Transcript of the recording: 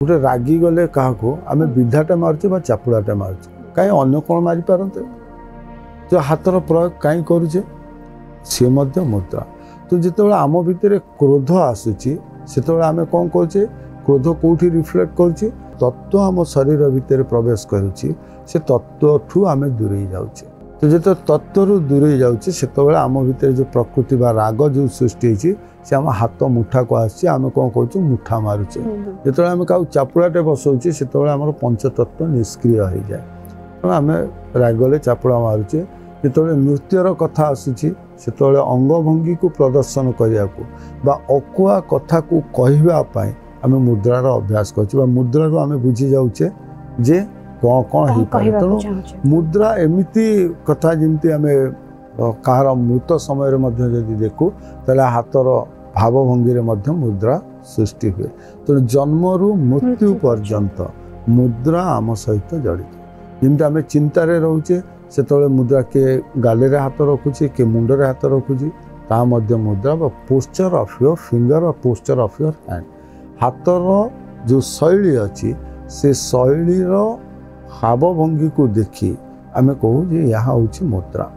गोटे रागी गले क्या आम विधाटे मार्चे चापुड़ाटे मार्चे कहीं अन्य कौन मारी पारते जो हाथर प्रयोग कहीं करुचे सी मुद्रा तो जिते आम भितर क्रोध आसूची से आम कौन करुचे क्रोध कौटी रिफ्लेक्ट करुचे तत्व आम शरीर भितर प्रवेश करुच्ची से तत्व ठू आम दूरे जाऊे तो जो तत्व दूरे जाऊे से आम भितर जो प्रकृति बा राग जो सृष्टि होती से आम हाथ मुठा को आसी आम कौन कर मुठा मारुचे जो आम क्या चापुड़ाटे बसाऊे से आम पंचतत्व निष्क्रिय हो जाए तो आम रागले चापुड़ा मारुचे जो नृत्यर कथा आसूची से अंगभंगी को प्रदर्शन करने को अकुआ कथा को कहवाई आम मुद्रार अभ्यास कर मुद्रा आम बुझी जाऊे जे कौन कौन हो पाए तेणु मुद्रा एमती कथा जमी आम कहार मृत समय जदि देखू तेल हाथर भावभंगी मुद्रा सृष्टि हुए तेणु जन्मरू मृत्यु पर्यंत मुद्रा आम सहित जड़ित जमी आम चिंतार रोचे से मुद्रा किए गाले हाथ रखुची किए मुंडरे हाथ रखुची ता मुद्रा पोस्चर ऑफ योर फिंगर और पोस्चर ऑफ योर हैंड हाथर जो शैली अच्छी से शैलीर भावभंगी को देखी आम कहूँ यहाँ हूँ मुद्रा।